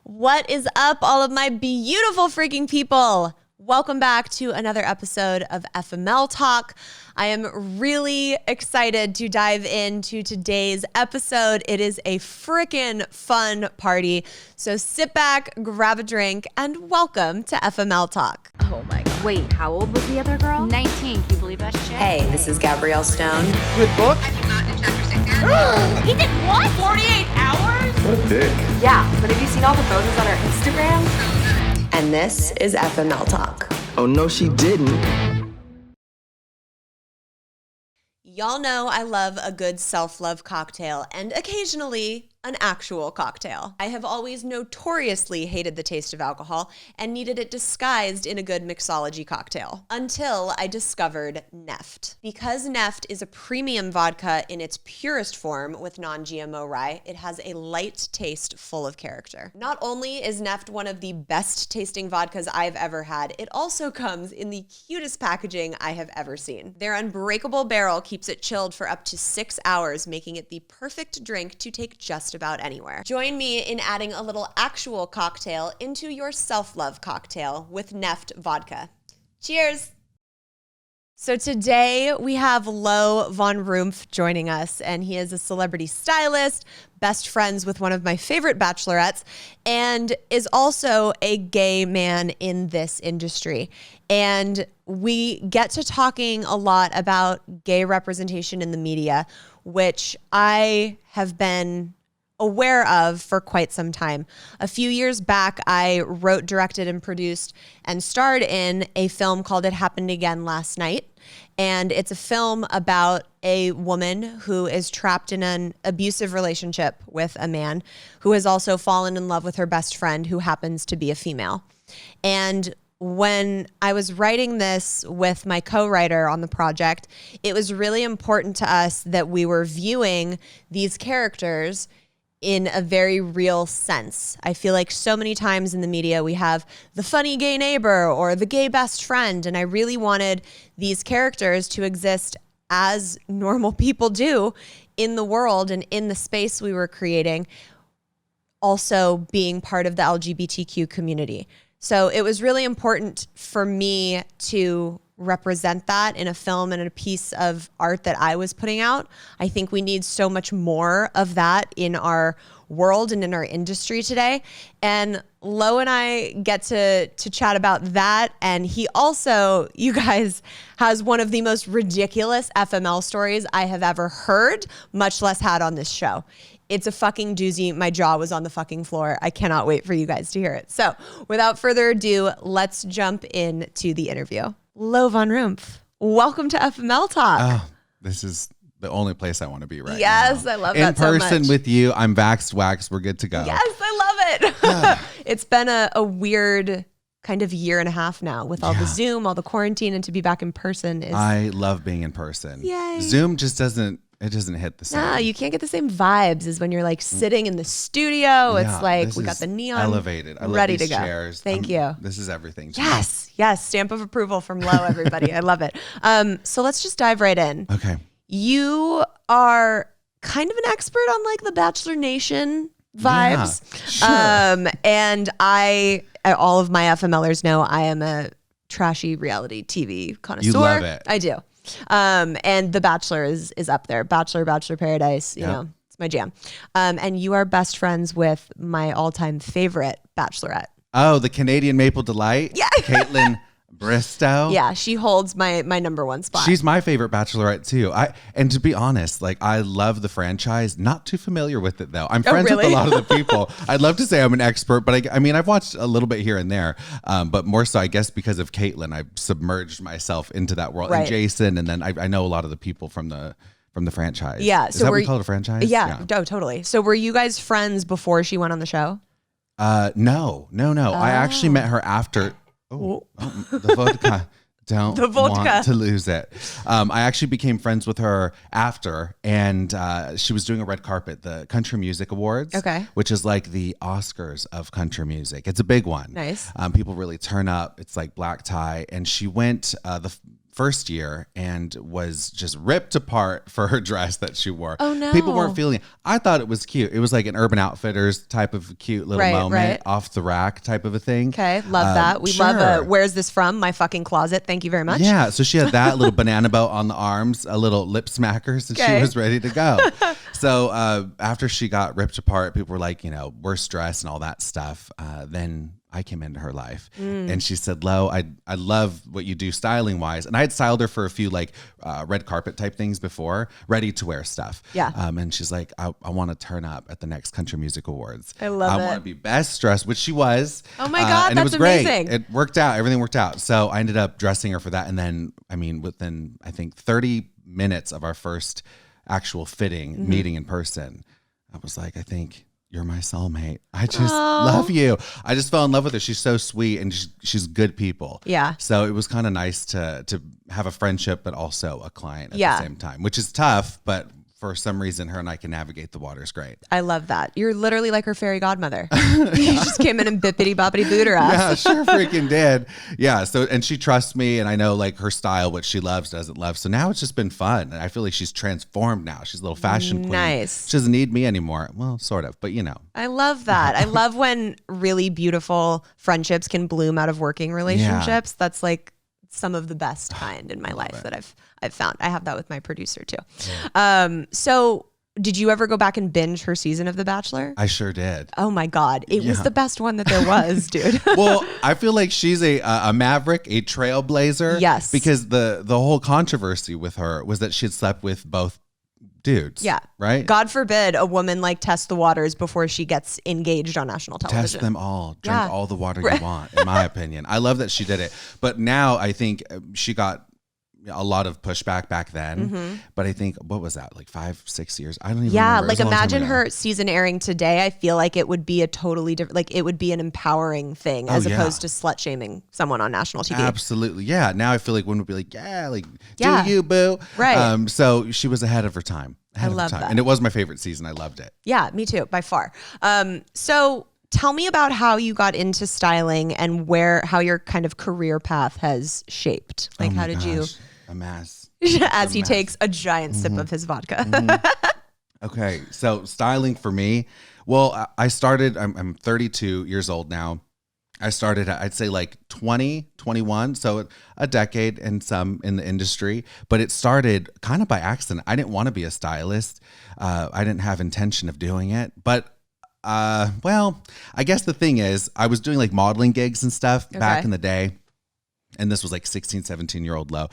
What is up, all of my beautiful freaking people? Welcome back to another episode of FML Talk. I am really excited to dive into today's episode. It is a freaking fun party. So sit back, grab a drink, and welcome to FML Talk. Oh my God. Wait, how old was the other girl? 19. Can you believe that shit? Hey, this is Gabrielle Stone. Good book? He did what? 48 hours? What a dick. Yeah, but have you seen all the photos on her Instagram? And this is FML Talk. Oh, no, she didn't. Y'all know I love a good self-love cocktail and occasionally an actual cocktail. I have always notoriously hated the taste of alcohol and needed it disguised in a good mixology cocktail until I discovered Neft. Because Neft is a premium vodka in its purest form with non-GMO rye, it has a light taste full of character. Not only is Neft one of the best tasting vodkas I've ever had, it also comes in the cutest packaging I have ever seen. Their unbreakable barrel keeps it chilled for up to 6 hours, making it the perfect drink to take just about anywhere. Join me in adding a little actual cocktail into your self-love cocktail with Neft vodka. Cheers! So today we have Lo VonRumpf joining us, and he is a celebrity stylist, best friends with one of my favorite bachelorettes, and is also a gay man in this industry. And we get to talking a lot about gay representation in the media, which I have been aware of for quite some time. A few years back, I wrote, directed, and produced and starred in a film called It Happened Again Last Night. And it's a film about a woman who is trapped in an abusive relationship with a man who has also fallen in love with her best friend, who happens to be a female. And when I was writing this with my co-writer on the project, it was really important to us that we were viewing these characters in a very real sense. I feel like so many times in the media we have the funny gay neighbor or the gay best friend, and I really wanted these characters to exist as normal people do in the world and in the space we were creating, also being part of the LGBTQ community. So it was really important for me to represent that in a film and in a piece of art that I was putting out. I think we need so much more of that in our world and in our industry today. And Lo and I get to chat about that. And he also, you guys, has one of the most ridiculous FML stories I have ever heard, much less had on this show. It's a fucking doozy. My jaw was on the fucking floor. I cannot wait for you guys to hear it. So without further ado, let's jump into the interview. Lo VonRumpf, welcome to FML Talk. Oh, this is the only place I want to be right now. Yes, I love that so much. In person with you, I'm vaxxed, waxed, we're good to go. Yes, I love it. It's been a weird kind of year and a half now with all the Zoom, all the quarantine, and to be back in person is... I love being in person. Yay. Zoom just doesn't hit the same. No, you can't get the same vibes as when you're like sitting in the studio. It's like we got the neon elevated. I love ready these to go. Chairs. Thank you. This is everything to me. Yes. Stamp of approval from Lo, everybody. I love it. So let's just dive right in. Okay. You are kind of an expert on like the Bachelor Nation vibes. Yeah, sure. And all of my FMLers know I am a trashy reality TV connoisseur. You love it. I do. And The Bachelor is up there. Bachelor Paradise, you know, it's my jam. And you are best friends with my all-time favorite Bachelorette. Oh, the Canadian Maple Delight? Yeah. Caitlin Bristow? Yeah, she holds my number one spot. She's my favorite Bachelorette too. And to be honest, like I love the franchise. Not too familiar with it though. I'm friends with a lot of the people. I'd love to say I'm an expert, but I mean I've watched a little bit here and there. But more so, I guess because of Caitlin, I've submerged myself into that world. Right. And Jason, and then I know a lot of the people from the franchise. Yeah. Is that what you call it, a franchise? Yeah. Oh, totally. So were you guys friends before she went on the show? No. Oh. I actually met her after. The vodka. Don't want to lose it. I actually became friends with her after, and she was doing a red carpet, the Country Music Awards, which is like the Oscars of country music. It's a big one. Nice. People really turn up. It's like black tie, and she went. The first year and was just ripped apart for her dress that she wore. Oh, no. People weren't feeling it. I thought it was cute. It was like an Urban Outfitters type of cute little moment, off the rack type of a thing. Okay, love that. We love where's this from? My fucking closet. Thank you very much. Yeah, so she had that little banana boat on the arms, a little lip smackers, and she was ready to go. So after she got ripped apart, people were like, worst dress and all that stuff. Then I came into her life and she said, Lo, I love what you do styling wise. And I had styled her for a few like red carpet type things before, ready to wear stuff. Yeah. And she's like, I want to turn up at the next Country Music Awards. I love it. I want to be best dressed, which she was. Oh my God, and that's it was great. amazing. It worked out. Everything worked out. So I ended up dressing her for that. And then, within, I think 30 minutes of our first actual fitting meeting in person, I was like, I think you're my soulmate. I just love you. I just fell in love with her. She's so sweet and she's good people. Yeah. So it was kind of nice to have a friendship, but also a client at the same time, which is tough, but for some reason, her and I can navigate the waters great. I love that. You're literally like her fairy godmother. You just came in and bippity boppity booed her ass. Yeah, sure freaking did. Yeah. So, and she trusts me, and I know like her style, what she loves, doesn't love. So now it's just been fun. And I feel like she's transformed now. She's a little fashion queen. Nice. She doesn't need me anymore. Well, sort of, but I love that. I love when really beautiful friendships can bloom out of working relationships. That's like some of the best kind in my life that I've found. I have that with my producer too. Yeah. So did you ever go back and binge her season of The Bachelor? I sure did. Oh my God. It was the best one that there was, dude. Well, I feel like she's a maverick, a trailblazer. Yes. Because the whole controversy with her was that she had slept with both dudes. Yeah. Right? God forbid a woman like test the waters before she gets engaged on national television. Test them all. Drink all the water you want, in my opinion. I love that she did it. But now I think she got a lot of pushback back then. But I think, what was that? Like 5-6 years? I don't even remember. Like imagine her season airing today. I feel like it would be a totally different, like it would be an empowering thing as opposed to slut shaming someone on national TV. Absolutely. Yeah. Now I feel like women would be like, do you, boo? Right. So she was ahead of her time. I love that. And it was my favorite season. I loved it. Yeah, me too, by far. So tell me about how you got into styling and how your kind of career path has shaped. Like, how did you? A mess. As he takes a giant sip of his vodka. Okay, so styling for me, well, I started, I'm 32 years old now. I started, I'd say like 20, 21, so a decade and some in the industry, but it started kind of by accident. I didn't want to be a stylist. I didn't have intention of doing it, but well, I guess the thing is I was doing like modeling gigs and stuff back in the day. And this was like 16, 17-year-old Lo.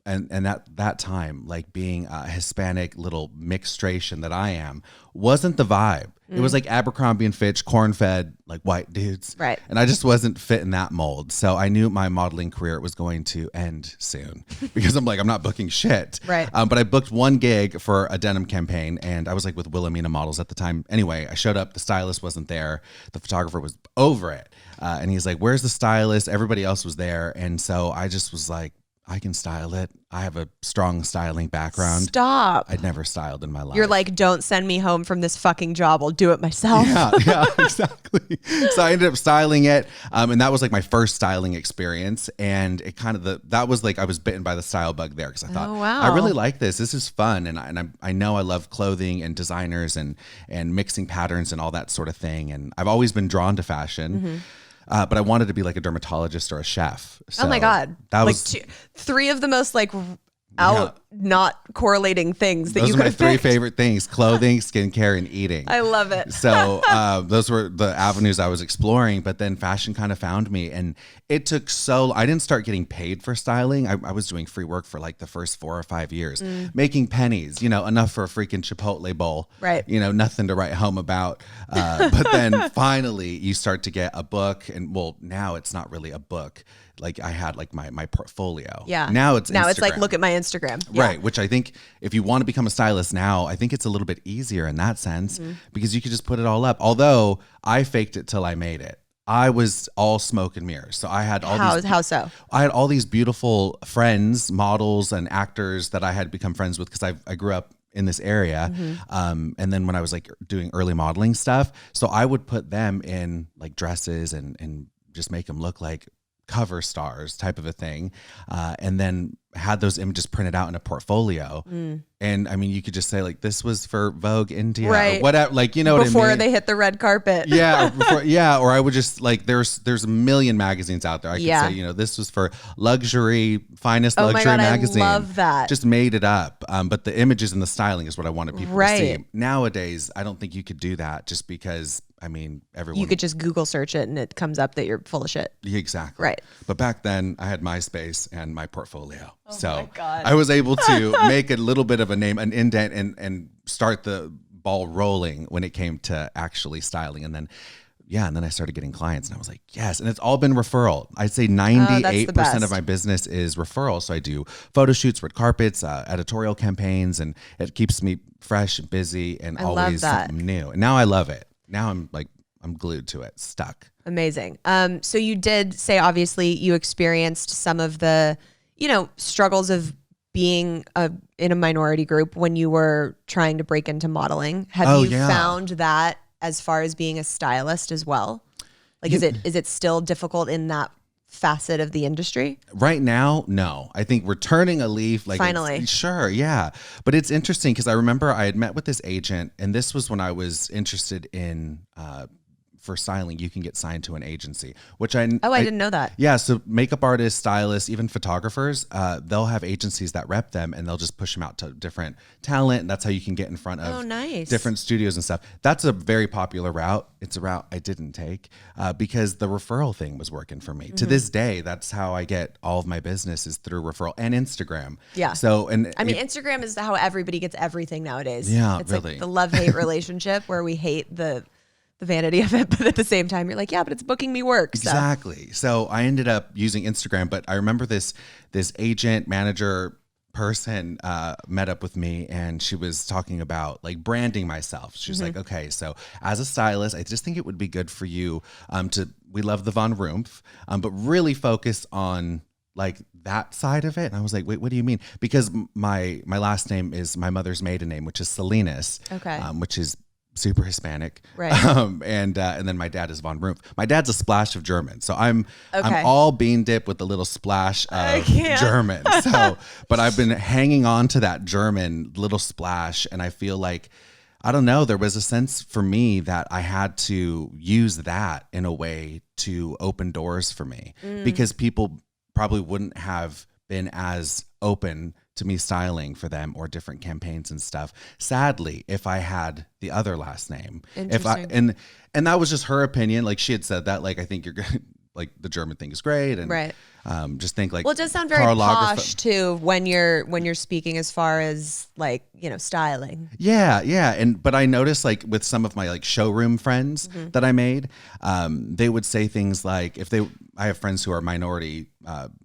And at that time, like being a Hispanic little mixtration that I am, wasn't the vibe. It was like Abercrombie and Fitch, corn-fed, like white dudes. Right. And I just wasn't fit in that mold. So I knew my modeling career was going to end soon because I'm not booking shit. Right. But I booked one gig for a denim campaign and I was like with Wilhelmina Models at the time. Anyway, I showed up, the stylist wasn't there. The photographer was over it. And he's like, where's the stylist? Everybody else was there. And so I just was like, I can style it. I have a strong styling background. Stop. I'd never styled in my life. You're like, don't send me home from this fucking job. I'll do it myself. Yeah, exactly. So I ended up styling it. And that was like my first styling experience. And it kind of, that was like, I was bitten by the style bug there because I thought, wow. I really like this. This is fun. And I know I love clothing and designers and mixing patterns and all that sort of thing. And I've always been drawn to fashion. But I wanted to be like a dermatologist or a chef. So oh my God. That like was three of the most like not correlating things that those you are could my have three picked. favorite things: clothing, skincare, and eating. I love it. So those were the avenues I was exploring, but then fashion kind of found me, and it took I didn't start getting paid for styling. I was doing free work for like the first 4 or 5 years, making pennies, enough for a freaking Chipotle bowl, right? Nothing to write home about. But then finally you start to get a book, and well, now it's not really a book. Like I had like my portfolio. Yeah. Now it's like, look at my Instagram. Yeah. Right. Which I think if you want to become a stylist now, I think it's a little bit easier in that sense because you could just put it all up. Although I faked it till I made it. I was all smoke and mirrors. So I had all How so? I had all these beautiful friends, models and actors that I had become friends with because I grew up in this area. And then when I was like doing early modeling stuff, so I would put them in like dresses and just make them look like cover stars type of a thing. And then had those images printed out in a portfolio. And I mean, you could just say like, this was for Vogue India or whatever, like, you know what I mean? Before they hit the red carpet. Or I would just like, there's a million magazines out there. I could say, you know, this was for luxury, finest luxury magazine. I love that. Just made it up. But the images and the styling is what I wanted people to see. Nowadays, I don't think you could do that just because, I mean, everyone. You could just Google search it and it comes up that you're full of shit. Exactly. Right. But back then I had MySpace and my portfolio. So my God. I was able to make a little bit of a name, an indent, and start the ball rolling when it came to actually styling. And then, and then I started getting clients and I was like, yes. And it's all been referral. I'd say 98% of my business is referral. So I do photo shoots, red carpets, editorial campaigns, and it keeps me fresh and busy and always something new. And now I love it. Now I'm glued to it, stuck. Amazing. So you did say, obviously, you experienced some of the, you know, struggles of being in a minority group when you were trying to break into modeling. Have you found that as far as being a stylist as well? Like, is it still difficult in that facet of the industry? Right now, no. I think we're turning a leaf. Like, finally. Sure, yeah. But it's interesting because I remember I had met with this agent, and this was when I was interested in for styling, you can get signed to an agency, which I didn't know that. Yeah, so makeup artists, stylists, even photographers, they'll have agencies that rep them, and they'll just push them out to different talent. And that's how you can get in front of different studios and stuff. That's a very popular route. It's a route I didn't take because the referral thing was working for me. To this day, that's how I get all of my business is through referral and Instagram. Yeah. So, and I mean, Instagram is how everybody gets everything nowadays. Yeah, it's really. like the love-hate relationship where we hate the vanity of it, but at the same time you're like, yeah, but it's booking me work. So. Exactly. So I ended up using Instagram, but I remember this agent manager person met up with me, and she was talking about like branding myself. She was like, okay, so as a stylist, I just think it would be good for you we love the VonRumpf, but really focus on like that side of it. And I was like, wait, what do you mean? Because my last name is my mother's maiden name, which is Salinas, which is super Hispanic. Right. And then my dad is VonRumpf. My dad's a splash of German. So I'm all bean dip with a little splash of German. So, but I've been hanging on to that German little splash. And I feel like, I don't know, there was a sense for me that I had to use that in a way to open doors for me because people probably wouldn't have been as open to me styling for them or different campaigns and stuff. Sadly, if I had the other last name, and that was just her opinion. Like she had said that, like, I think you're good. Like the German thing is great. And just think like, well, it does sound very posh too when you're speaking as far as like, you know, styling. Yeah. But I noticed like with some of my like showroom friends that I made, they would say things like I have friends who are minority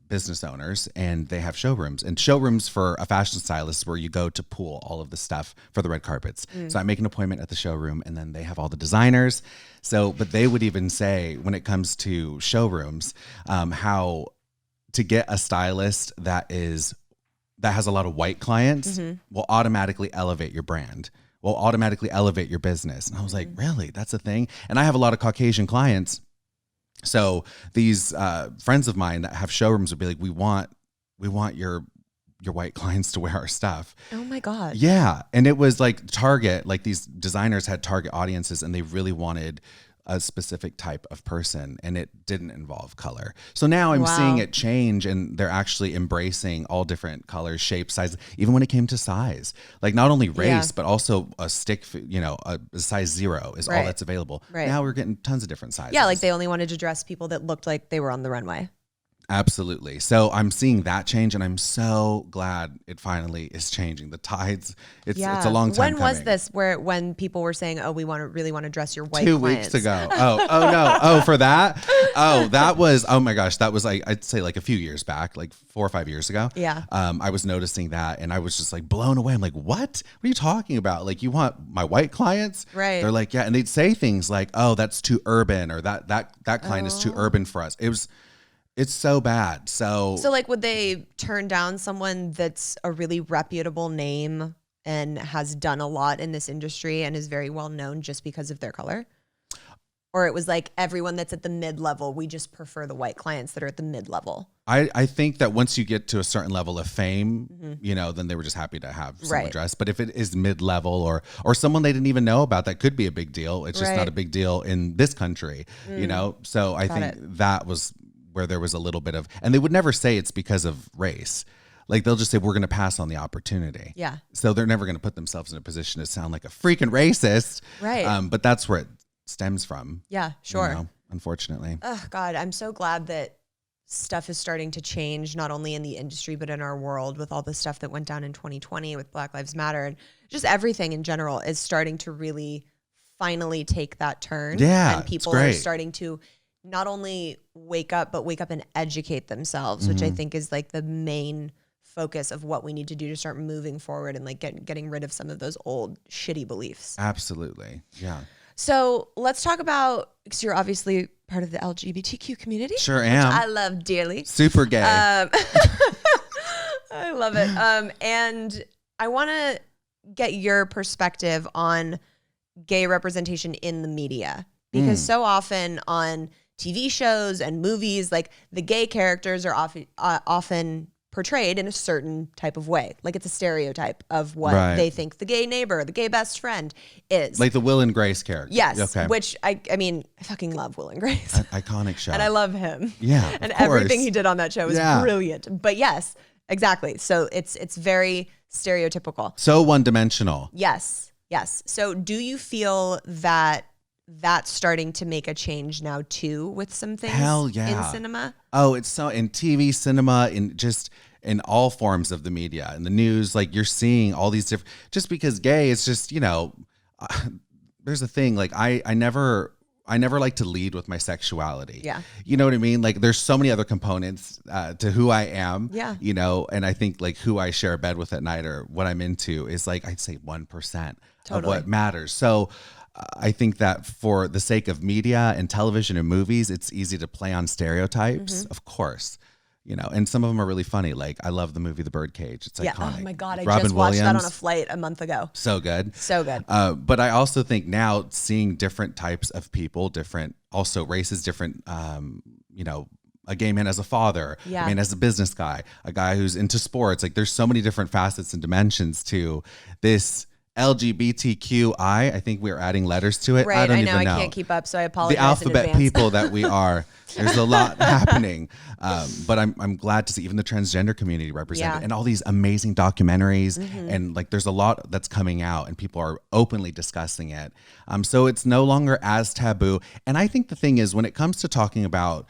business owners and they have showrooms, and showrooms for a fashion stylist where you go to pool all of the stuff for the red carpets. So I make an appointment at the showroom and then they have all the designers. So, but they would even say when it comes to showrooms, how to get a stylist that has a lot of white clients will automatically elevate your brand, will automatically elevate your business. And I was like, really? That's a thing? And I have a lot of Caucasian clients. So these friends of mine that have showrooms would be like, we want your white clients to wear our stuff. Oh my God. Yeah. And it was like Target, like these designers had target audiences and they really wanted a specific type of person, and it didn't involve color. So now I'm seeing it change, and they're actually embracing all different colors, shapes, sizes, even when it came to size. Like not only race, but also a stick, a size 0 is all that's available. Right. Now we're getting tons of different sizes. Yeah, like they only wanted to dress people that looked like they were on the runway. Absolutely. So I'm seeing that change, and I'm so glad it finally is changing. The tides, it's a long time When was this when people were saying, oh, we really want to dress your white 2 clients? weeks ago. Oh no. Oh, for that? Oh, that was, oh my gosh. That was like, I'd say like a few years back, like 4 or 5 years ago. Yeah. I was noticing that and I was just like blown away. I'm like, what are you talking about? Like, you want my white clients? Right. They're like, yeah. And they'd say things like, oh, that's too urban, or that client is too urban for us. It's so bad. So like, would they turn down someone that's a really reputable name and has done a lot in this industry and is very well known just because of their color? Or it was like everyone that's at the mid-level, we just prefer the white clients that are at the mid-level. I think that once you get to a certain level of fame, you know, then they were just happy to have someone dressed. But if it is mid-level or someone they didn't even know about, that could be a big deal. It's just not a big deal in this country, you know? So I think that was where there was a little bit of, and they would never say it's because of race. Like they'll just say, we're going to pass on the opportunity. Yeah. So they're never going to put themselves in a position to sound like a freaking racist. Right. But that's where it stems from. Yeah, sure. You know, unfortunately. Oh God, I'm so glad that stuff is starting to change, not only in the industry, but in our world with all the stuff that went down in 2020 with Black Lives Matter and just everything in general is starting to really finally take that turn. Yeah, and people are starting to not only wake up, but wake up and educate themselves, which I think is like the main focus of what we need to do to start moving forward and like getting rid of some of those old shitty beliefs. Absolutely. Yeah. So let's talk about, because you're obviously part of the LGBTQ community. Sure am. Which I love dearly. Super gay. I love it. And I want to get your perspective on gay representation in the media, because so often on TV shows and movies, like the gay characters are often portrayed in a certain type of way. Like it's a stereotype of what they think the gay neighbor, the gay best friend is. Like the Will and Grace character. Yes. Okay. Which I mean, I fucking love Will and Grace. Iconic show. And I love him. Yeah. And everything he did on that show was brilliant. But yes, exactly. So it's very stereotypical. So one-dimensional. Yes. Yes. So do you feel that that's starting to make a change now too with some things in cinema? Oh, it's so in TV, cinema, in all forms of the media, in the news, like you're seeing all these different, just because gay, it's just, you know, there's a thing, like I never like to lead with my sexuality. Yeah. You know what I mean? Like there's so many other components to who I am, you know, and I think like who I share a bed with at night or what I'm into is like, I'd say 1% of what matters. So I think that for the sake of media and television and movies, it's easy to play on stereotypes, of course, you know, and some of them are really funny. Like I love the movie The Birdcage. It's iconic. Oh my God. I Robin just watched Williams, that on a flight a month ago. So good. So good. But I also think now seeing different types of people, different also races, different, you know, a gay man as a father, a man as a business guy, a guy who's into sports. Like there's so many different facets and dimensions to this LGBTQI. I think we're adding letters to it. Right. I don't I know. even know. I can't keep up, so I apologize. The alphabet in advance. people that we are. There's a lot happening. But I'm glad to see even the transgender community represented and all these amazing documentaries. And like there's a lot that's coming out and people are openly discussing it. So it's no longer as taboo. And I think the thing is when it comes to talking about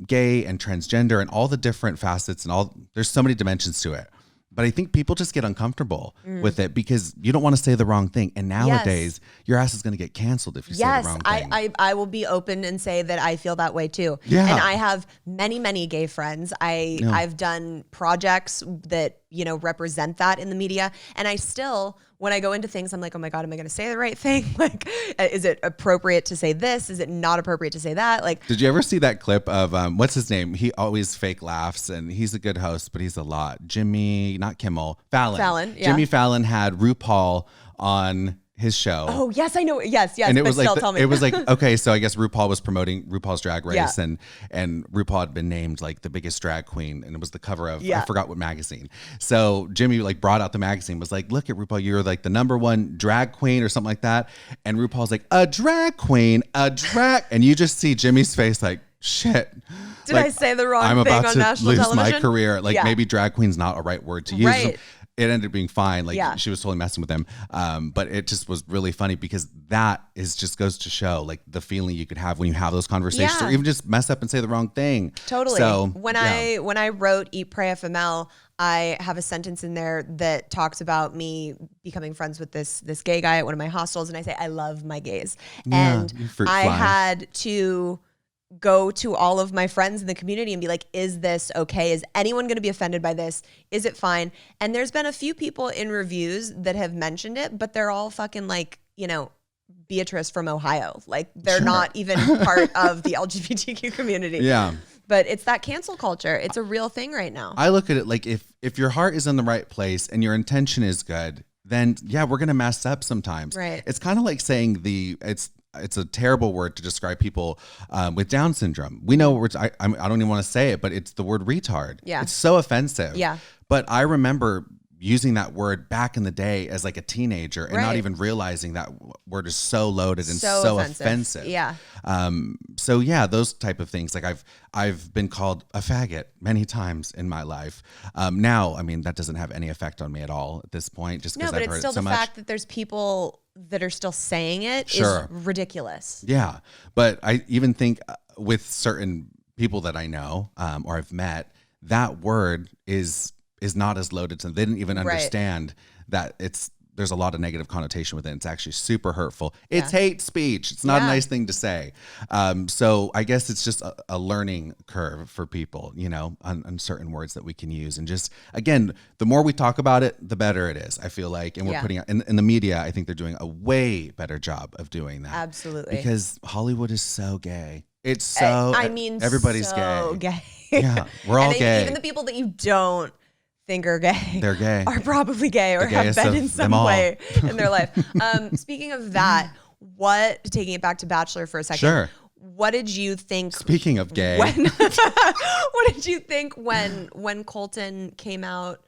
gay and transgender and all the different facets and all, there's so many dimensions to it. But I think people just get uncomfortable with it because you don't want to say the wrong thing. And nowadays, your ass is going to get canceled if you say the wrong thing. I will be open and say that I feel that way too. Yeah. And I have many, many gay friends. I've done projects that, you know, represent that in the media. And I still, when I go into things, I'm like, oh my God, am I going to say the right thing? Like, is it appropriate to say this? Is it not appropriate to say that? Like, did you ever see that clip of, what's his name? He always fake laughs and he's a good host, but he's a lot. Not Kimmel, Fallon. Fallon, yeah. Jimmy Fallon had RuPaul on his show. Oh yes, I know. Yes. And it but was still, like, tell me. it was like, okay, so I guess RuPaul was promoting RuPaul's Drag Race Yeah. and RuPaul had been named like the biggest drag queen and it was the cover of, I forgot what magazine. So Jimmy like brought out the magazine, was like, look at RuPaul, you're like the #1 drag queen or something like that. And RuPaul's like, a drag queen, and you just see Jimmy's face like, shit. Did I say the wrong I'm thing about on to national lose television? my career. Like maybe drag queen's not a right word to use. Right. It ended up being fine. Like she was totally messing with him. But it just was really funny because that is just goes to show like the feeling you could have when you have those conversations or even just mess up and say the wrong thing. Totally. So when I wrote Eat, Pray, FML, I have a sentence in there that talks about me becoming friends with this gay guy at one of my hostels. And I say, I love my gays. And I had to go to all of my friends in the community and be like, is this okay? Is anyone going to be offended by this? Is it fine? And there's been a few people in reviews that have mentioned it, but they're all fucking like, you know, Beatrice from Ohio. Like they're not even part of the LGBTQ community. Yeah. But it's that cancel culture. It's a real thing right now. I look at it like if your heart is in the right place and your intention is good, then we're going to mess up sometimes. Right. It's kind of like saying it's a terrible word to describe people with Down syndrome. We know I don't even want to say it, but it's the word retard. Yeah. It's so offensive. Yeah. But I remember using that word back in the day as like a teenager and not even realizing that word is so loaded and so offensive. Yeah. So yeah, those type of things. Like I've been called a faggot many times in my life. Now, I mean, that doesn't have any effect on me at all at this point, just because I've heard it so much. No, but it's still the fact that there's people that are still saying it is ridiculous. Yeah. But I even think with certain people that I know, or I've met, that word is not as loaded. So they didn't even understand that there's a lot of negative connotation with it. It's actually super hurtful. It's hate speech. It's not a nice thing to say. So I guess it's just a learning curve for people, on certain words that we can use. And just, again, the more we talk about it, the better it is, I feel like. And we're putting out in the media, I think they're doing a way better job of doing that. Absolutely. Because Hollywood is so gay. It's so, everybody's so gay. Yeah, we're all gay. Even the people that you don't think are gay. They're gay. Are probably gay or have been in some way in their life. Speaking of that, taking it back to Bachelor for a second. Sure. What did you think? Speaking of gay. What did you think when Colton came out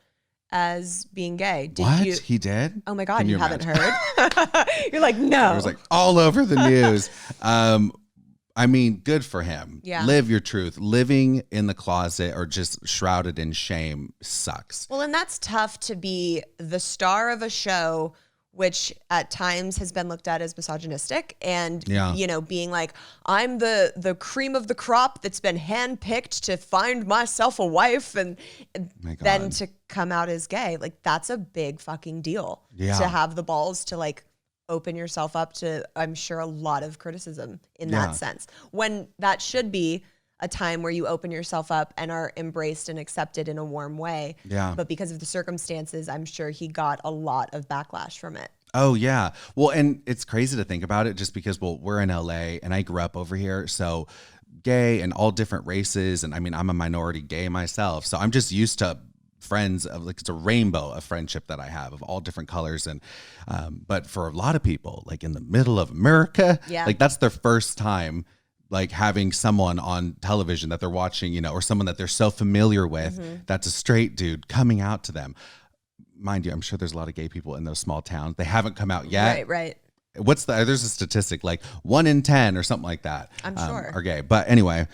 as being gay? He did? Oh my God, you haven't heard? You're like, no. It was like all over the news. I mean, good for him. Yeah. Live your truth. Living in the closet or just shrouded in shame sucks. Well, and that's tough to be the star of a show, which at times has been looked at as misogynistic and, being like, I'm the cream of the crop that's been handpicked to find myself a wife and then to come out as gay. Like, that's a big fucking deal to have the balls to like open yourself up to, I'm sure, a lot of criticism in that sense, when that should be a time where you open yourself up and are embraced and accepted in a warm way. Yeah. But because of the circumstances, I'm sure he got a lot of backlash from it. Oh, yeah. Well, and it's crazy to think about it just because, we're in LA and I grew up over here. So gay and all different races. And I mean, I'm a minority gay myself. So I'm just used to friends of like, it's a rainbow of friendship that I have of all different colors. And but for a lot of people, like in the middle of America, like that's their first time like having someone on television that they're watching, or someone that they're so familiar with, that's a straight dude coming out to them. Mind you, I'm sure there's a lot of gay people in those small towns. They haven't come out yet. Right. There's a statistic like 1 in 10 or something like that. I'm sure are gay. But anyway,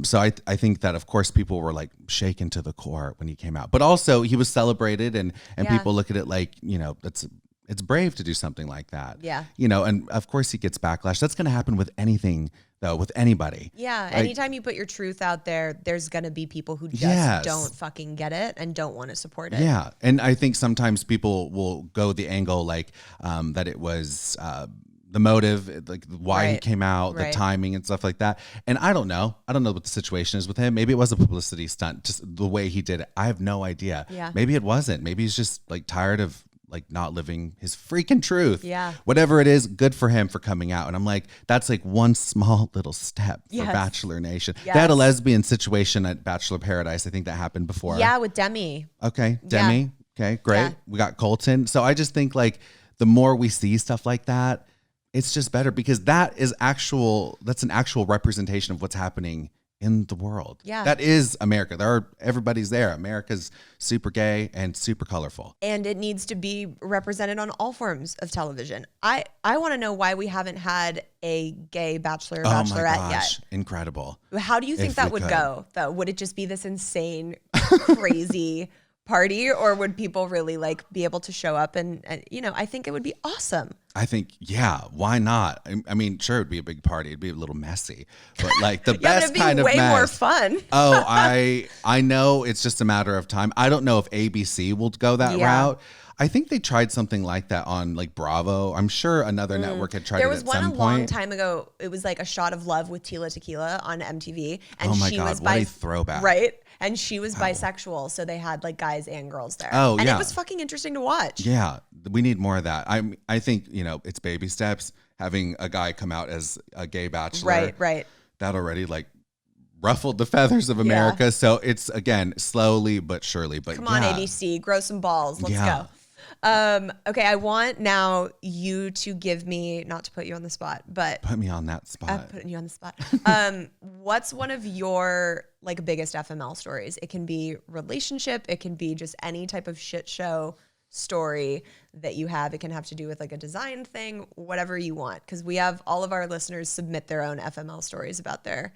so I think that of course people were like shaken to the core when he came out, but also he was celebrated and people look at it like, it's brave to do something like that. Yeah. And of course he gets backlash. That's going to happen with anything though, with anybody. Yeah. Like, anytime you put your truth out there, there's going to be people who just don't fucking get it and don't want to support it. Yeah. And I think sometimes people will go the angle like that it was the motive, like why he came out, the timing and stuff like that. And I don't know what the situation is with him. Maybe it was a publicity stunt, just the way he did it. I have no idea. Yeah. Maybe it wasn't. Maybe he's just like tired of like not living his freaking truth. Yeah. Whatever it is, good for him for coming out. And I'm like, that's like one small little step for Bachelor Nation. Yes. They had a lesbian situation at Bachelor Paradise. I think that happened before. Yeah, with Demi. Okay. Demi. Yeah. Okay, great. Yeah. We got Colton. So I just think like the more we see stuff like that, it's just better because that's an actual representation of what's happening in the world. Yeah. That is America. Everybody's there. America's super gay and super colorful. And it needs to be represented on all forms of television. I want to know why we haven't had a gay bachelor or bachelorette yet. Incredible. How do you think that would go, though? Would it just be this insane, crazy party, or would people really like be able to show up and I think it would be awesome. I think, why not? I mean, sure, it'd be a big party. It'd be a little messy, but like the best kind of mess. It'd be way more fun. Oh, I know it's just a matter of time. I don't know if ABC will go that route. I think they tried something like that on like Bravo. I'm sure another network had tried it at some point. There was one a long time ago. It was like A Shot of Love with Tila Tequila on MTV. And oh my God, what a throwback. Right? And she was bisexual, so they had like guys and girls there. Oh, and it was fucking interesting to watch. Yeah, we need more of that. I think, it's baby steps. Having a guy come out as a gay bachelor. Right. That already like ruffled the feathers of America. So it's, again, slowly but surely. But come on, ABC, grow some balls. Let's go. Okay, I want now you to give me, not to put you on the spot, but Put me on that spot. putting you on the spot. What's one of your like biggest FML stories? It can be relationship. It can be just any type of shit show story that you have. It can have to do with like a design thing, whatever you want. Because we have all of our listeners submit their own FML stories about their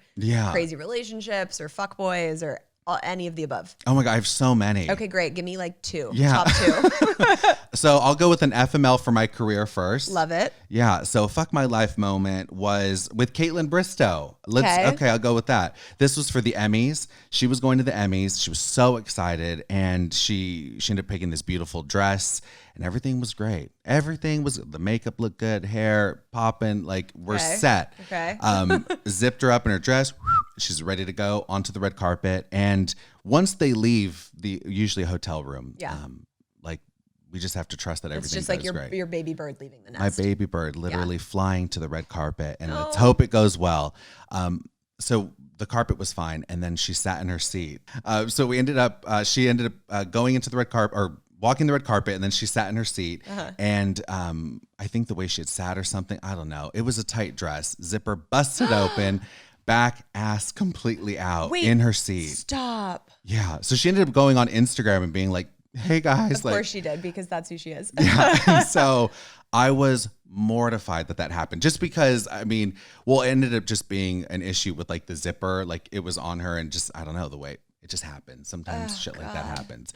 crazy relationships or fuckboys or any of the above. Oh my God, I have so many. Okay, great. Give me like two. Yeah. Top two. So I'll go with an FML for my career first. Love it. Yeah. So fuck my life moment was with Caitlin Bristow. Okay, I'll go with that. This was for the Emmys. She was going to the Emmys. She was so excited, and she ended up picking this beautiful dress, and everything was great. The makeup looked good, hair popping, like we're set. Okay. Zipped her up in her dress. She's ready to go onto the red carpet. And once they leave usually a hotel room, like we just have to trust that everything it's just goes like your baby bird leaving the nest. My baby bird literally flying to the red carpet, and let's hope it goes well. So the carpet was fine, and then she sat in her seat. So she ended up going into the red carpet, or walking the red carpet, and then she sat in her seat. And I think the way she had sat or something, I don't know. It was a tight dress. Zipper busted open. Back ass completely out in her seat. Stop. Yeah. So she ended up going on Instagram and being like, hey guys. Of course she did, because that's who she is. Yeah. And so I was mortified that happened, just because, I mean, it ended up just being an issue with like the zipper, like it was on her, and just, I don't know, the way it just happens. Sometimes shit like that happens.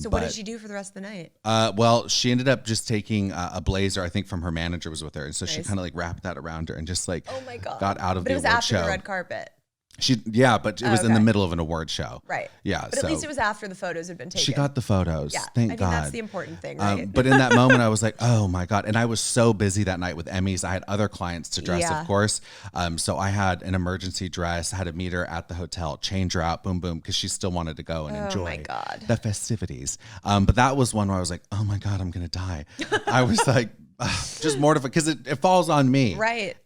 So what did she do for the rest of the night? Well, she ended up just taking a blazer, I think from her manager was with her. And so she kind of like wrapped that around her and just like, oh my God, got out of the award show. But it was after the red carpet. But it was in the middle of an award show. Right. Yeah. But at least it was after the photos had been taken. She got the photos. Yeah. Thank God. That's the important thing, right? But in that moment, I was like, oh my God. And I was so busy that night with Emmys. I had other clients to dress, of course. So I had an emergency dress, had to meet her at the hotel, change her out, boom, boom, because she still wanted to go and enjoy the festivities. But that was one where I was like, oh my God, I'm going to die. I was like, just mortified, because it falls on me. Right.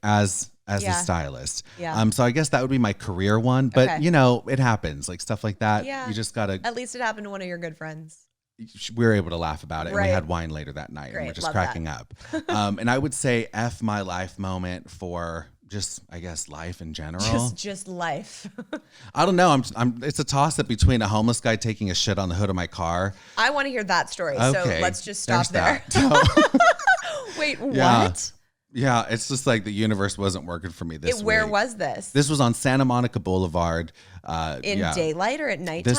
As the stylist. Yeah. So I guess that would be my career one, but you know, it happens, like stuff like that. Yeah. You just gotta, at least it happened to one of your good friends. We were able to laugh about it, and we had wine later that night. Great. And we're just Love cracking up. And I would say F my life moment for just, I guess, life in general. Just life. I don't know. It's a toss up between a homeless guy taking a shit on the hood of my car. I want to hear that story. Okay. So let's just stop there. Wait, Yeah. what? Yeah, it's just like the universe wasn't working for me this week. Where was this? This was on Santa Monica Boulevard. In daylight or at nighttime?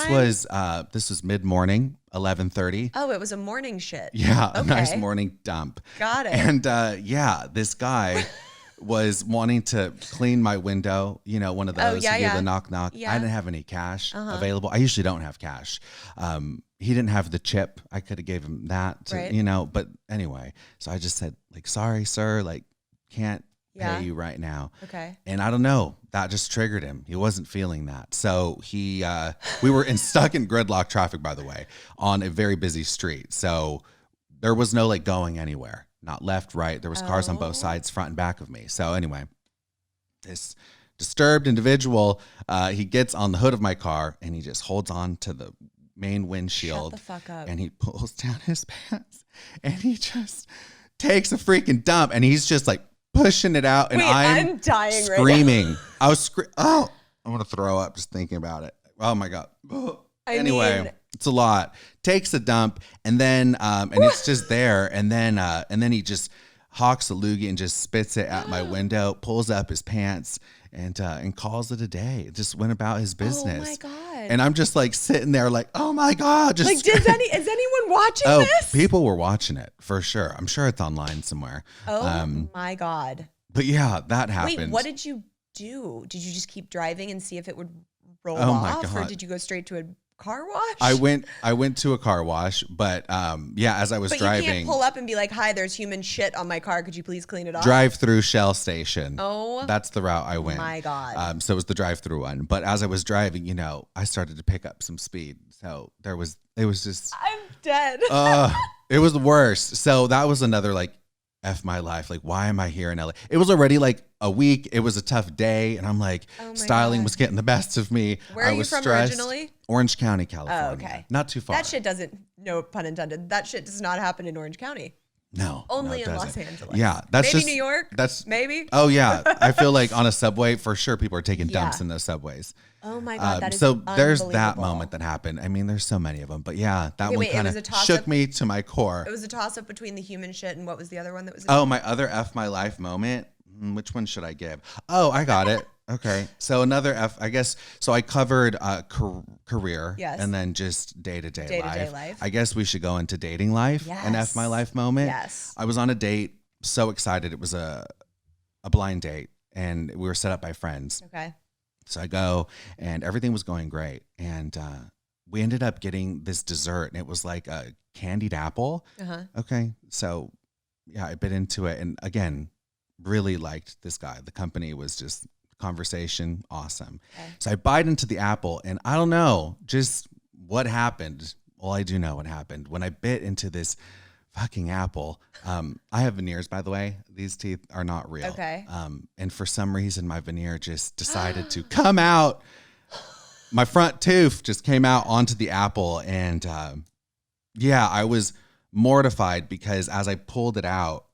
This was mid-morning, 11:30. Oh, it was a morning shit. Yeah, a nice morning dump. Got it. And this guy was wanting to clean my window, you know, one of those, the knock knock. Yeah. I didn't have any cash available. I usually don't have cash. He didn't have the chip. I could have gave him that, you know, but anyway, so I just said like, sorry, sir, like can't pay you right now. Okay. And I don't know, that just triggered him. He wasn't feeling that. So we were stuck in gridlock traffic, by the way, on a very busy street. So there was no like going anywhere, not left, right. There was cars on both sides, front and back of me. So anyway, this disturbed individual, he gets on the hood of my car and he just holds on to the main windshield. Shut the fuck up. And he pulls down his pants and he just takes a freaking dump, and he's just like pushing it out, and I'm dying screaming. Right now. I was I'm gonna throw up just thinking about it. Oh my God. Anyway, it's a lot. Takes a dump, and then and it's just there, and then he just hawks a loogie and just spits it at my window, pulls up his pants, and calls it a day. Just went about his business. Oh my God. And I'm just like sitting there like, oh my God. Just like, is anyone watching this? People were watching it for sure. I'm sure it's online somewhere. Oh my God. But yeah, that happened. Wait, what did you do? Did you just keep driving and see if it would roll my off? Or God. did you go straight to a car wash? I went to a car wash, but as I was driving. You can't pull up and be like, hi, there's human shit on my car. Could you please clean it off? Drive through Shell station. Oh, that's the route I went. My God. So it was the drive through one. But as I was driving, you know, I started to pick up some speed. So it was just. I'm dead. It was the worst. So that was another like F my life. Like, why am I here in LA? It was already like a week. It was a tough day. And I'm like, styling was getting the best of me. Where are you from originally? Orange County, California. Oh, okay. Not too far. That shit doesn't, no pun intended, that shit does not happen in Orange County. No. Only it in doesn't. Los Angeles. Yeah. That's maybe just New York. Maybe. Oh, yeah. I feel like on a subway, for sure, people are taking dumps in those subways. Oh my God, that is so there's that unbelievable. moment that happened. I mean, there's so many of them, but yeah, that one wait, it kind was of a toss-up? shook me to my core. It was a toss up between the human shit and what was the other one that was? Oh, my other F my life moment. Which one should I give? Oh, I got it. Okay. So another F, I guess. So I covered career and then just day-to-day life. I guess we should go into dating life and F my life moment. Yes. I was on a date, so excited. It was a blind date and we were set up by friends. Okay. So I go and everything was going great. And we ended up getting this dessert and it was like a candied apple. Uh-huh. Okay. So yeah, I bit into it. And again, really liked this guy. The company was just conversation. Awesome. Okay. So I bite into the apple and I don't know just what happened. Well, I do know what happened when I bit into this fucking apple. I have veneers, by the way. These teeth are not real. Okay. And for some reason, my veneer just decided to come out. My front tooth just came out onto the apple. And I was mortified because as I pulled it out,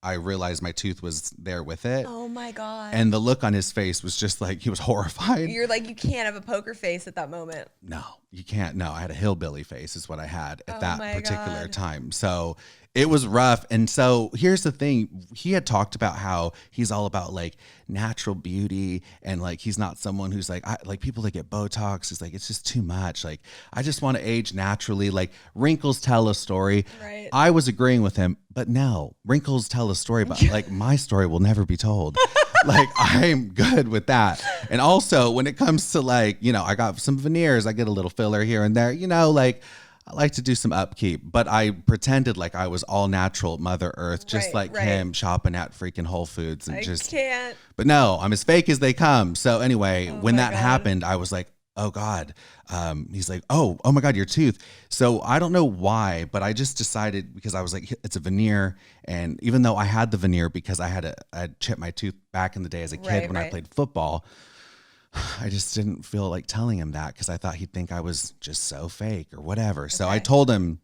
I realized my tooth was there with it. Oh my God. And the look on his face was just like, he was horrified. You're like, you can't have a poker face at that moment. No, you can't. No, I had a hillbilly face is what I had at that particular God. time. So it was rough. And so here's the thing. He had talked about how he's all about like natural beauty. And like, he's not someone who's like, like people that get Botox. He's like, it's just too much. Like, I just want to age naturally. Like wrinkles tell a story. Right. I was agreeing with him, but no, wrinkles tell a story, but like my story will never be told. Like I'm good with that. And also when it comes to like, you know, I got some veneers, I get a little filler here and there, you know, like I like to do some upkeep, but I pretended like I was all natural Mother Earth, just him shopping at freaking Whole Foods and can't. But no, I'm as fake as they come. So anyway, when that happened, I was like, oh God. He's like, oh my God, your tooth. So I don't know why, but I just decided because I was like, it's a veneer. And even though I had the veneer because I had chipped my tooth back in the day as a kid when I played football, I just didn't feel like telling him that because I thought he'd think I was just so fake or whatever. Okay. So I told him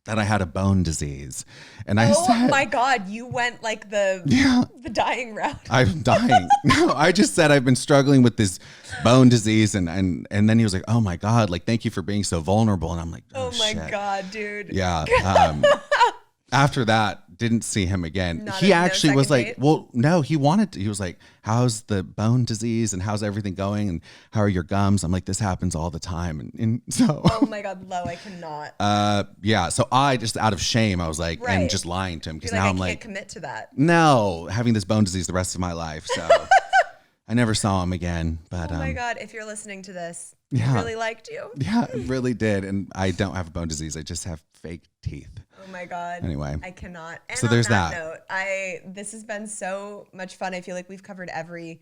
that I had a bone disease. And I said, oh my God, you went like the dying route. I'm dying. No, I just said I've been struggling with this bone disease. And then he was like, oh my God, like, thank you for being so vulnerable. And I'm like, oh my God, dude. Yeah. After that, didn't see him again. He actually was like, well, no, he wanted to. He was like, how's the bone disease and how's everything going? And how are your gums? I'm like, this happens all the time. And so. Oh my God, Lo, I cannot. Yeah. So I just out of shame, I was like, and just lying to him. Because now I'm like, I can't commit to that. No, having this bone disease the rest of my life. So I never saw him again. But oh my God, if you're listening to this, I really liked you. Yeah, I really did. And I don't have a bone disease. I just have fake teeth. Oh my God. Anyway. I cannot. And so on there's that note, this has been so much fun. I feel like we've covered every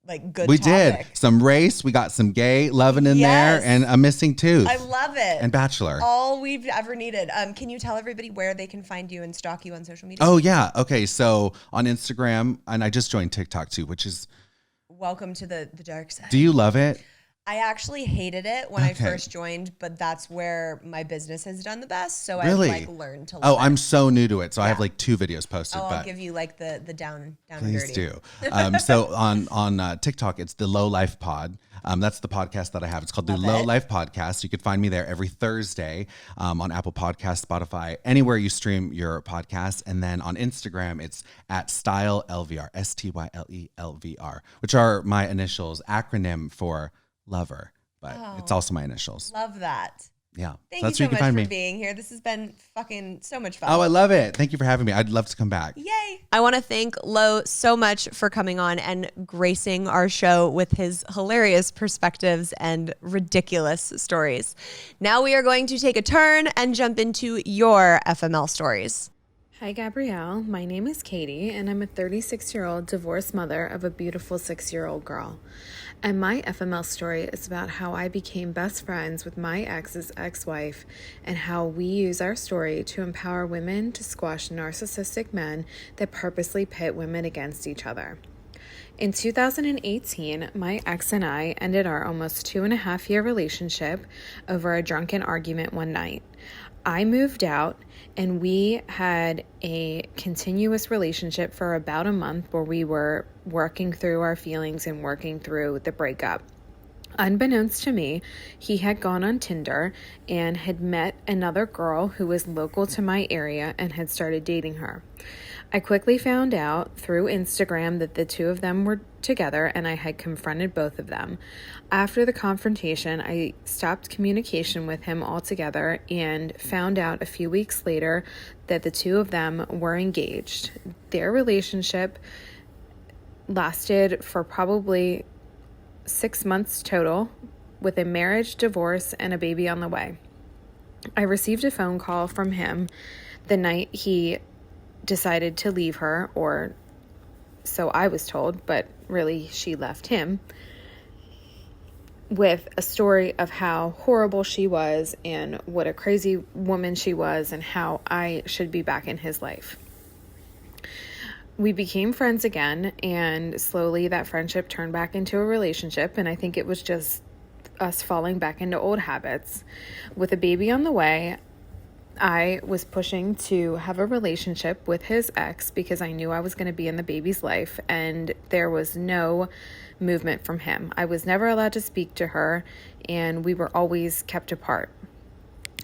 like good topic. Did. Some race, we got some gay loving in there and a missing tooth. I love it. And Bachelor. All we've ever needed. Can you tell everybody where they can find you and stalk you on social media? Oh yeah. Okay. So on Instagram, and I just joined TikTok too, which is welcome to the dark side. Do you love it? I actually hated it when I first joined, but that's where my business has done the best. So really? I've like learned to love it. I'm so new to it. So I have like 2 videos posted. I'll give you like the down please dirty. Do. So on TikTok, it's the Lo Life Pod. That's the podcast that I have. It's called the Lo Life Podcast. You can find me there every Thursday on Apple Podcasts, Spotify, anywhere you stream your podcasts. And then on Instagram, it's at StyleLVR, StyleLVR, which are my initials, acronym for lover, but it's also my initials. Love that. Yeah. Thank you so much for being here. This has been fucking so much fun. Oh, I love it. Thank you for having me. I'd love to come back. Yay. I want to thank Lo so much for coming on and gracing our show with his hilarious perspectives and ridiculous stories. Now we are going to take a turn and jump into your FML stories. Hi, Gabrielle. My name is Katie, and I'm a 36-year-old divorced mother of a beautiful 6-year-old girl. And my FML story is about how I became best friends with my ex's ex-wife and how we use our story to empower women to squash narcissistic men that purposely pit women against each other. In 2018, my ex and I ended our almost 2.5-year relationship over a drunken argument one night. I moved out and we had a continuous relationship for about a month where we were working through our feelings and working through the breakup. Unbeknownst to me, he had gone on Tinder and had met another girl who was local to my area and had started dating her. I quickly found out through Instagram that the two of them were together and I had confronted both of them. After the confrontation, I stopped communication with him altogether and found out a few weeks later that the two of them were engaged. Their relationship lasted for probably 6 months total, with a marriage, divorce, and a baby on the way. I received a phone call from him the night he decided to leave her, or so I was told, but really she left him, with a story of how horrible she was and what a crazy woman she was and how I should be back in his life. We became friends again, and slowly that friendship turned back into a relationship, and I think it was just us falling back into old habits. With a baby on the way, I was pushing to have a relationship with his ex because I knew I was going to be in the baby's life, and there was no movement from him. I was never allowed to speak to her, and we were always kept apart.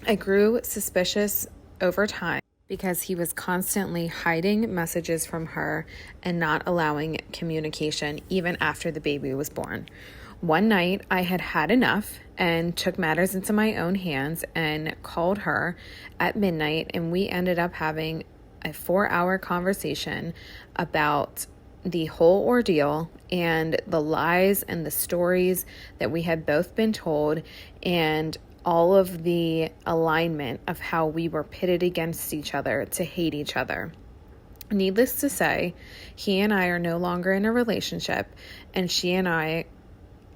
I grew suspicious over time because he was constantly hiding messages from her and not allowing communication even after the baby was born. One night, I had had enough and took matters into my own hands and called her at midnight, and we ended up having a 4-hour conversation about the whole ordeal and the lies and the stories that we had both been told, and all of the alignment of how we were pitted against each other to hate each other. Needless to say, he and I are no longer in a relationship, and she and I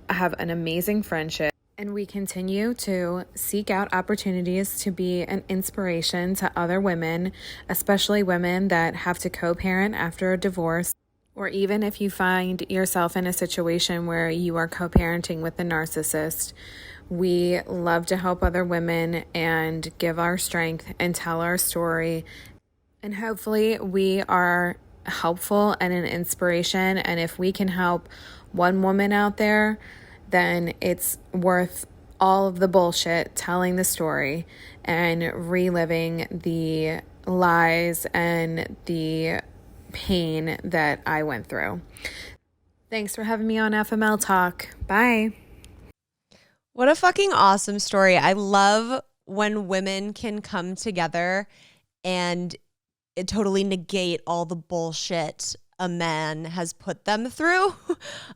have an amazing friendship, and we continue to seek out opportunities to be an inspiration to other women, especially women that have to co-parent after a divorce, or even if you find yourself in a situation where you are co-parenting with a narcissist. We love to help other women and give our strength and tell our story, and hopefully we are helpful and an inspiration, and if we can help one woman out there, then it's worth all of the bullshit telling the story and reliving the lies and the pain that I went through. Thanks for having me on FML Talk. Bye. What a fucking awesome story. I love when women can come together and it totally negate all the bullshit a man has put them through.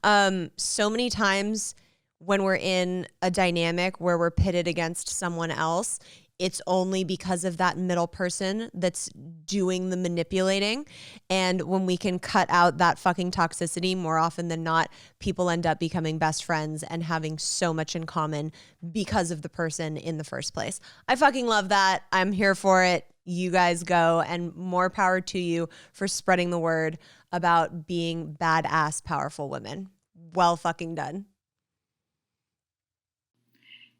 So many times when we're in a dynamic where we're pitted against someone else, it's only because of that middle person that's doing the manipulating. And when we can cut out that fucking toxicity, more often than not, people end up becoming best friends and having so much in common because of the person in the first place. I fucking love that. I'm here for it. You guys go, and more power to you for spreading the word about being badass, powerful women. Well fucking done.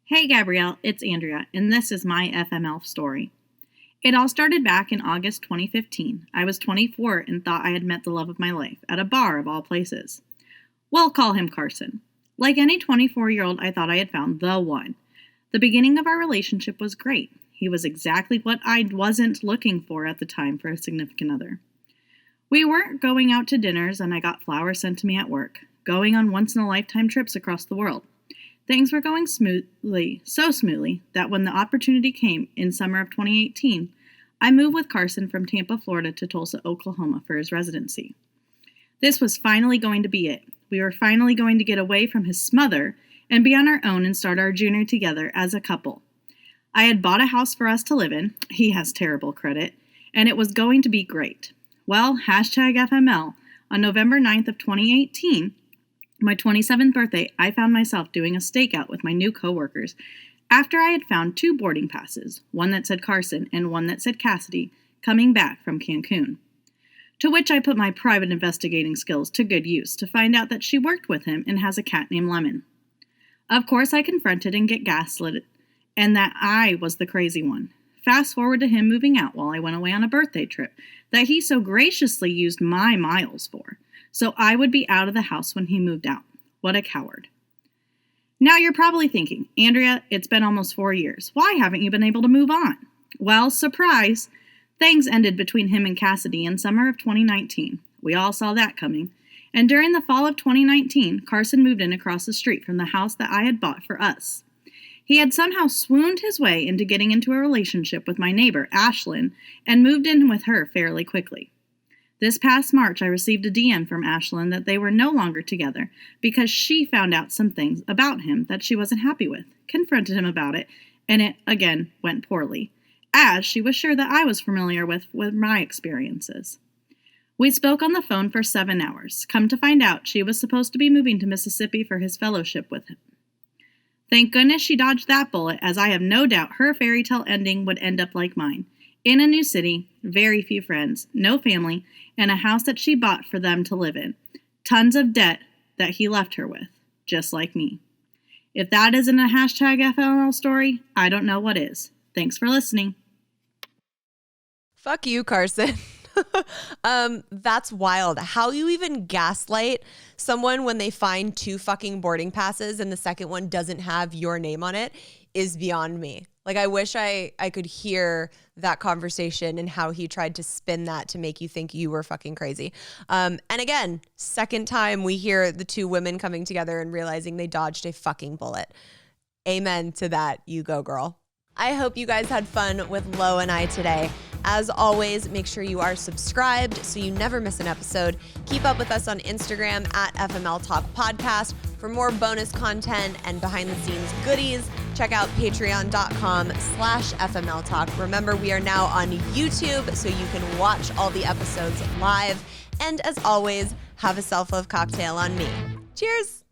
Hey Gabrielle, it's Andrea, and this is my FML story. It all started back in August 2015. I was 24 and thought I had met the love of my life at a bar of all places. We'll call him Carson. Like any 24-year-old, I thought I had found the one. The beginning of our relationship was great. He was exactly what I wasn't looking for at the time for a significant other. We weren't going out to dinners, and I got flowers sent to me at work, going on once-in-a-lifetime trips across the world. Things were going smoothly, so smoothly, that when the opportunity came in summer of 2018, I moved with Carson from Tampa, Florida to Tulsa, Oklahoma for his residency. This was finally going to be it. We were finally going to get away from his smother and be on our own and start our journey together as a couple. I had bought a house for us to live in. He has terrible credit, and it was going to be great. Well, #FML, on November 9th of 2018, My 27th birthday, I found myself doing a stakeout with my new coworkers after I had found 2 boarding passes, one that said Carson and one that said Cassidy, coming back from Cancun. To which I put my private investigating skills to good use to find out that she worked with him and has a cat named Lemon. Of course, I confronted and get gaslit, and that I was the crazy one. Fast forward to him moving out while I went away on a birthday trip that he so graciously used my miles for, so I would be out of the house when he moved out. What a coward. Now you're probably thinking, Andrea, it's been almost 4 years. Why haven't you been able to move on? Well, surprise! Things ended between him and Cassidy in summer of 2019. We all saw that coming. And during the fall of 2019, Carson moved in across the street from the house that I had bought for us. He had somehow swooned his way into getting into a relationship with my neighbor, Ashlyn, and moved in with her fairly quickly. This past March, I received a DM from Ashlyn that they were no longer together because she found out some things about him that she wasn't happy with, confronted him about it, and it, again, went poorly, as she was sure that I was familiar with my experiences. We spoke on the phone for 7 hours. Come to find out, she was supposed to be moving to Mississippi for his fellowship with him. Thank goodness she dodged that bullet, as I have no doubt her fairy tale ending would end up like mine. In a new city, very few friends, no family, and a house that she bought for them to live in. Tons of debt that he left her with, just like me. If that isn't a hashtag FML story, I don't know what is. Thanks for listening. Fuck you, Carson. That's wild. How you even gaslight someone when they find 2 fucking boarding passes and the second one doesn't have your name on it is beyond me. Like, I wish I could hear that conversation and how he tried to spin that to make you think you were fucking crazy. And again, second time we hear the 2 women coming together and realizing they dodged a fucking bullet. Amen to that. You go, girl. I hope you guys had fun with Lo and I today. As always, make sure you are subscribed so you never miss an episode. Keep up with us on Instagram at FML Talk Podcast. For more bonus content and behind the scenes goodies, check out patreon.com/FML Talk. Remember, we are now on YouTube, so you can watch all the episodes live. And as always, have a self-love cocktail on me. Cheers.